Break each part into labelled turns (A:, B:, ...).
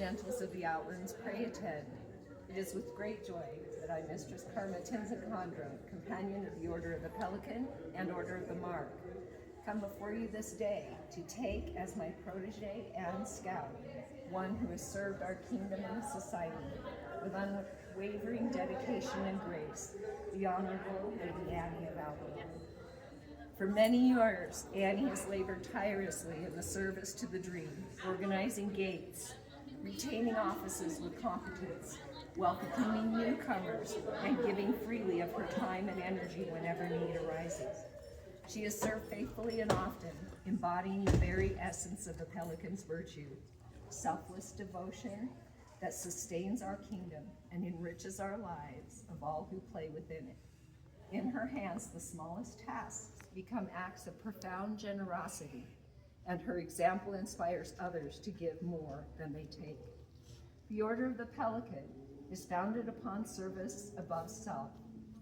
A: gentles of the outlands, pray attend. It is with great joy that I, Mistress Karma Tinzacondra, companion of the Order of the Pelican and Order of the Mark, come before you this day to take as my protege and scout, one who has served our kingdom and society with unwavering dedication and grace, the Honorable Lady Annie of Albion. For many years, Annie has labored tirelessly in the service to the dream, organizing gates, retaining offices with competence, welcoming newcomers, and giving freely of her time and energy whenever need arises. She has served faithfully and often, embodying the very essence of the Pelican's virtue, selfless devotion that sustains our kingdom and enriches our lives of all who play within it. In her hands, the smallest tasks become acts of profound generosity, and her example inspires others to give more than they take. The Order of the Pelican is founded upon service above self,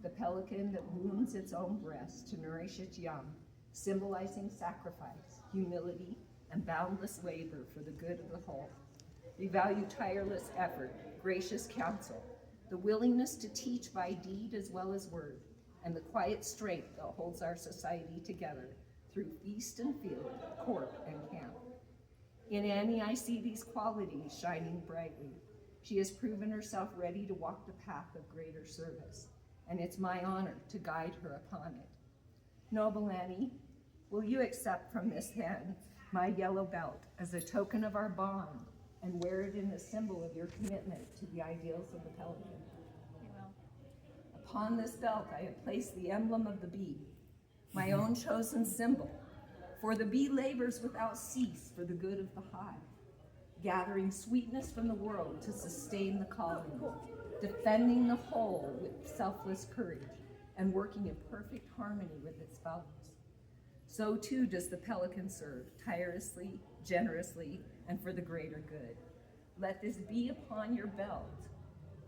A: the pelican that wounds its own breast to nourish its young, symbolizing sacrifice, humility, and boundless labor for the good of the whole. We value tireless effort, gracious counsel, the willingness to teach by deed as well as word, and the quiet strength that holds our society together through feast and field, court and camp. In Annie, I see these qualities shining brightly. She has proven herself ready to walk the path of greater service, and it's my honor to guide her upon it. Noble Annie, will you accept from this hand my yellow belt as a token of our bond and wear it in a symbol of your commitment to the ideals of the Pelican? Upon this belt, I have placed the emblem of the bee, my own chosen symbol, for the bee labors without cease for the good of the hive, gathering sweetness from the world to sustain the colony, defending the whole with selfless courage, and working in perfect harmony with its fellows. So too does the Pelican serve, tirelessly, generously, and for the greater good. Let this bee upon your belt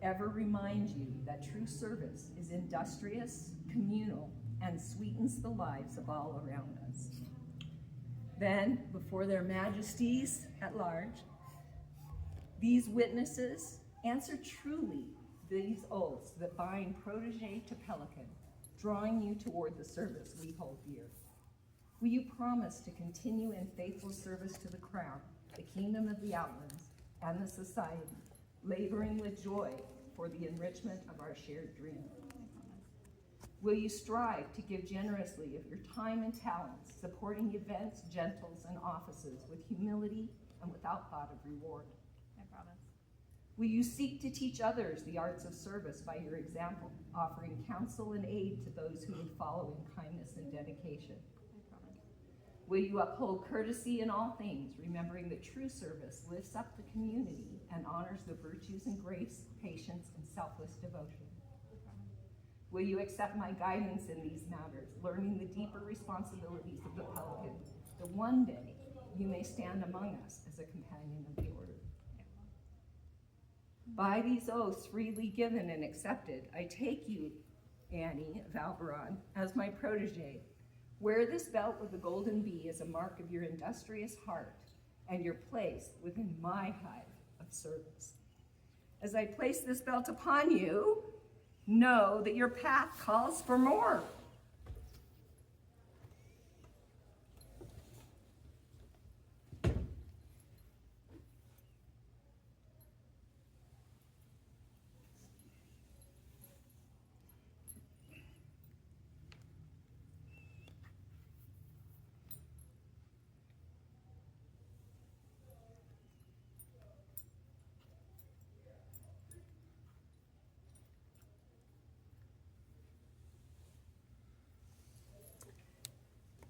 A: ever remind you that true service is industrious, communal, and sweetens the lives of all around us. Then, before their majesties at large, these witnesses answer truly these oaths that bind protege to pelican, drawing you toward the service we hold dear. Will you promise to continue in faithful service to the crown, the kingdom of the outlands, and the society, laboring with joy for the enrichment of our shared dream? Will you strive to give generously of your time and talents, supporting events, gentles, and offices with humility and without thought of reward?
B: I promise.
A: Will you seek to teach others the arts of service by your example, offering counsel and aid to those who would follow in kindness and dedication?
B: I promise.
A: Will you uphold courtesy in all things, remembering that true service lifts up the community and honors the virtues and grace, patience, and selfless devotion? Will you accept my guidance in these matters, learning the deeper responsibilities of the Pelican, that one day you may stand among us as a companion of the Order? By these oaths freely given and accepted, I take you, Annie of Alberon, as my protege. Wear this belt with the golden bee as a mark of your industrious heart and your place within my hive of service. As I place this belt upon you, know that your path calls for more.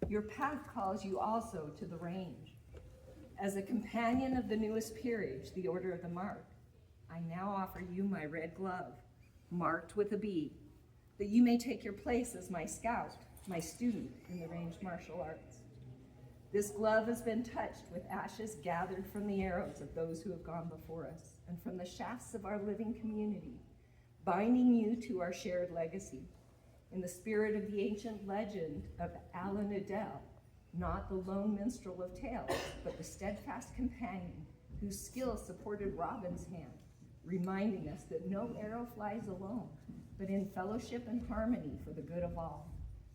A: Your path calls you also to the range. As a companion of the newest peerage, the Order of the Mark, I now offer you my red glove, marked with a bee, that you may take your place as my scout, my student in the ranged martial arts. This glove has been touched with ashes gathered from the arrows of those who have gone before us and from the shafts of our living community, binding you to our shared legacy. In the spirit of the ancient legend of Alan Adele, not the lone minstrel of tales, but the steadfast companion whose skill supported Robin's hand, reminding us that no arrow flies alone, but in fellowship and harmony for the good of all.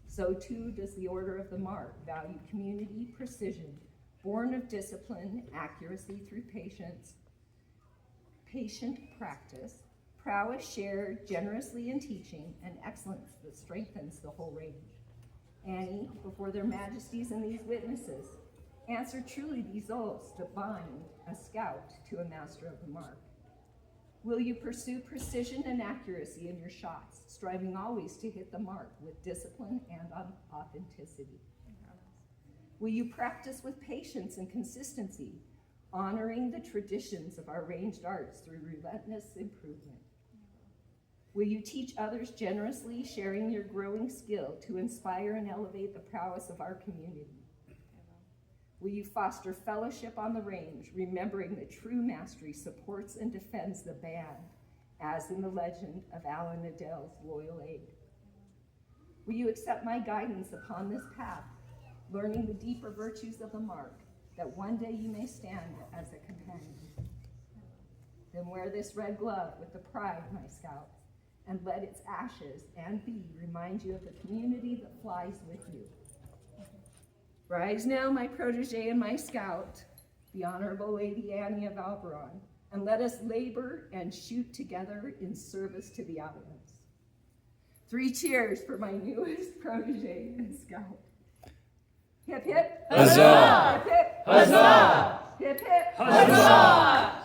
A: So too does the Order of the Mark value community, precision, born of discipline, accuracy through patience, patient practice, prowess shared generously in teaching, and excellence that strengthens the whole range. Annie, before their majesties and these witnesses, answer truly these oaths that bind a scout to a master of the mark. Will you pursue precision and accuracy in your shots, striving always to hit the mark with discipline and authenticity? Will you practice with patience and consistency, honoring the traditions of our ranged arts through relentless improvement? Will you teach others generously, sharing your growing skill to inspire and elevate the prowess of our community? Will you foster fellowship on the range, remembering that true mastery supports and defends the band, as in the legend of Alan Adele's loyal aid? Will you accept my guidance upon this path, learning the deeper virtues of the mark, that one day you may stand as a companion? Then wear this red glove with the pride, my scout, and let its ashes and thee remind you of the community that flies with you. Rise now, my protege and my scout, the Honorable Lady Annie of Alberon, and let us labor and shoot together in service to the Outlands. 3 cheers for my newest protege and scout. Hip hip,
B: huzzah!
A: Hip hip,
B: Huzzah!
A: Hip hip,
B: Huzzah!